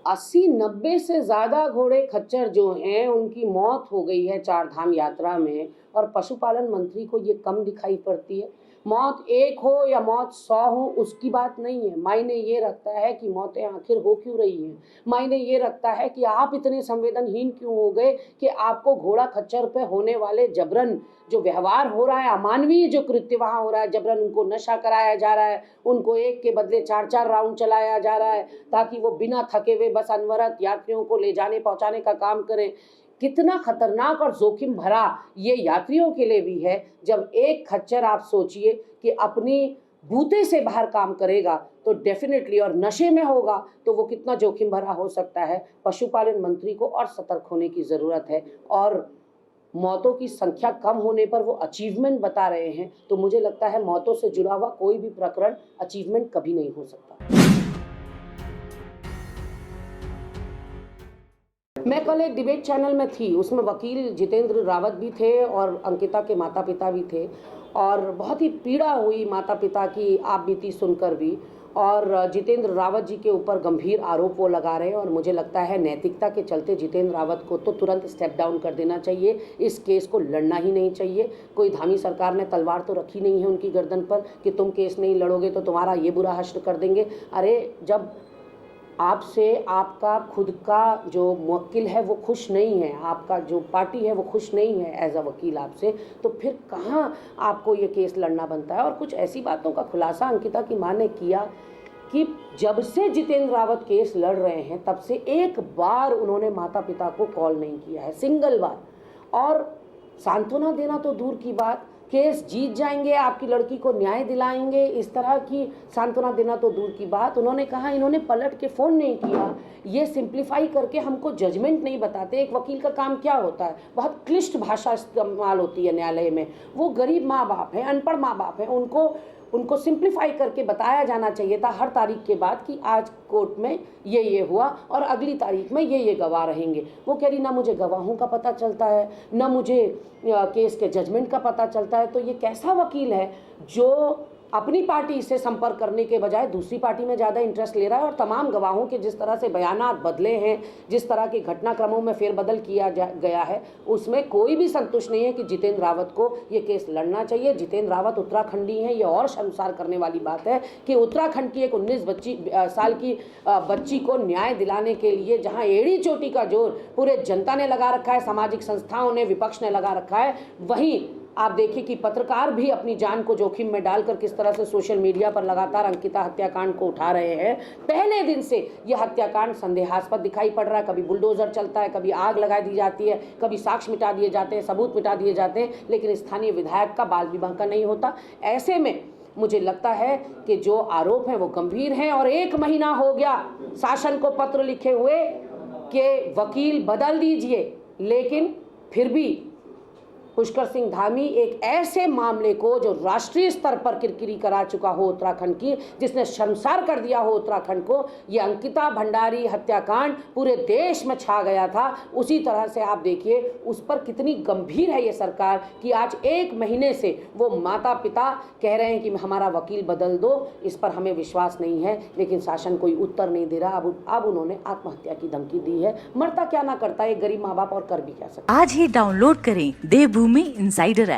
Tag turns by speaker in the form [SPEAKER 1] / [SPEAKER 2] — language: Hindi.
[SPEAKER 1] 80-90 से ज़्यादा घोड़े खच्चर जो हैं उनकी मौत हो गई है चार धाम यात्रा में, और पशुपालन मंत्री को ये कम दिखाई पड़ती है। मौत एक हो या मौत 100 हो उसकी बात नहीं है, मायने ये रखता है कि मौतें आखिर हो क्यों रही हैं। मायने ये रखता है कि आप इतने संवेदनहीन क्यों हो गए कि आपको घोड़ा खच्चर पे होने वाले जबरन जो व्यवहार हो रहा है, अमानवीय जो कृत्य वहाँ हो रहा है, जबरन उनको नशा कराया जा रहा है, उनको एक के बदले 4-4 राउंड चलाया जा रहा है ताकि वो बिना थके हुए बस अनवरत यात्रियों को ले जाने पहुँचाने का काम करें। कितना खतरनाक और जोखिम भरा ये यात्रियों के लिए भी है। जब एक खच्चर आप सोचिए कि अपनी बूते से बाहर काम करेगा तो डेफिनेटली, और नशे में होगा तो वो कितना जोखिम भरा हो सकता है। पशुपालन मंत्री को और सतर्क होने की ज़रूरत है, और मौतों की संख्या कम होने पर वो अचीवमेंट बता रहे हैं, तो मुझे लगता है मौतों से जुड़ा हुआ कोई भी प्रकरण अचीवमेंट कभी नहीं हो सकता। मैं कल एक डिबेट चैनल में थी, उसमें वकील जितेंद्र रावत भी थे और अंकिता के माता पिता भी थे, और बहुत ही पीड़ा हुई माता पिता की आप बीती सुनकर भी। और जितेंद्र रावत जी के ऊपर गंभीर आरोप वो लगा रहे हैं, और मुझे लगता है नैतिकता के चलते जितेंद्र रावत को तो तुरंत स्टेप डाउन कर देना चाहिए, इस केस को लड़ना ही नहीं चाहिए। कोई धामी सरकार ने तलवार तो रखी नहीं है उनकी गर्दन पर कि तुम केस नहीं लड़ोगे तो तुम्हारा ये बुरा हश्र कर देंगे। अरे जब आपसे आपका खुद का जो मुवक्किल है वो खुश नहीं है, आपका जो पार्टी है वो खुश नहीं है एज अ वकील आपसे, तो फिर कहाँ आपको ये केस लड़ना बनता है। और कुछ ऐसी बातों का खुलासा अंकिता की मां ने किया कि जब से जितेंद्र रावत केस लड़ रहे हैं तब से एक बार उन्होंने माता पिता को कॉल नहीं किया है, सिंगल बार। और सांत्वना देना तो दूर की बात, केस जीत जाएंगे, आपकी लड़की को न्याय दिलाएंगे, इस तरह की सांत्वना देना तो दूर की बात। उन्होंने कहा इन्होंने पलट के फ़ोन नहीं किया, ये सिंप्लीफाई करके हमको जजमेंट नहीं बताते। एक वकील का काम क्या होता है, बहुत क्लिष्ट भाषा इस्तेमाल होती है न्यायालय में। वो गरीब माँ बाप हैं, अनपढ़ माँ बाप हैं, उनको सिंप्लीफाई करके बताया जाना चाहिए था हर तारीख के बाद कि आज कोर्ट में ये हुआ और अगली तारीख में ये गवाह रहेंगे। वो कह रही ना मुझे गवाहों का पता चलता है, ना मुझे केस के जजमेंट का पता चलता है। तो ये कैसा वकील है जो अपनी पार्टी से संपर्क करने के बजाय दूसरी पार्टी में ज़्यादा इंटरेस्ट ले रहा है। और तमाम गवाहों के जिस तरह से बयानात बदले हैं, जिस तरह के घटनाक्रमों में फेरबदल किया गया है, उसमें कोई भी संतुष्ट नहीं है कि जितेंद्र रावत को ये केस लड़ना चाहिए। जितेंद्र रावत उत्तराखंडी हैं, ये और शर्मसार करने वाली बात है कि उत्तराखंड की एक 19 साल की बच्ची को न्याय दिलाने के लिए जहाँ एड़ी चोटी का जोर पूरे जनता ने लगा रखा है, सामाजिक संस्थाओं ने, विपक्ष ने लगा रखा है, वहीं आप देखिए कि पत्रकार भी अपनी जान को जोखिम में डालकर किस तरह से सोशल मीडिया पर लगातार अंकिता हत्याकांड को उठा रहे हैं। पहले दिन से यह हत्याकांड संदेहास्पद दिखाई पड़ रहा है। कभी बुलडोजर चलता है, कभी आग लगा दी जाती है, कभी साक्ष्य मिटा दिए जाते हैं, सबूत मिटा दिए जाते हैं, लेकिन स्थानीय विधायक का बाल विवाह का नहीं होता। ऐसे में मुझे लगता है कि जो आरोप हैं वो गंभीर हैं। और 1 महीना हो गया शासन को पत्र लिखे हुए कि वकील बदल दीजिए, लेकिन फिर भी पुष्कर सिंह धामी एक ऐसे मामले को जो राष्ट्रीय स्तर पर किरकिरी करा चुका हो उत्तराखंड की, जिसने शर्मसार कर दिया हो उत्तराखंड को, ये अंकिता भंडारी हत्याकांड पूरे देश में छा गया था, उसी तरह से आप देखिए उस पर कितनी गंभीर है ये सरकार कि आज 1 महीने से वो माता पिता कह रहे हैं कि हमारा वकील बदल दो, इस पर हमें विश्वास नहीं है, लेकिन शासन कोई उत्तर नहीं दे रहा। अब उन्होंने आत्महत्या की धमकी दी है। मरता क्या ना करता एक गरीब माँ बाप, और कर भी क्या सकता।
[SPEAKER 2] आज ही डाउनलोड करें देवभूमि इनसाइडर ऐप।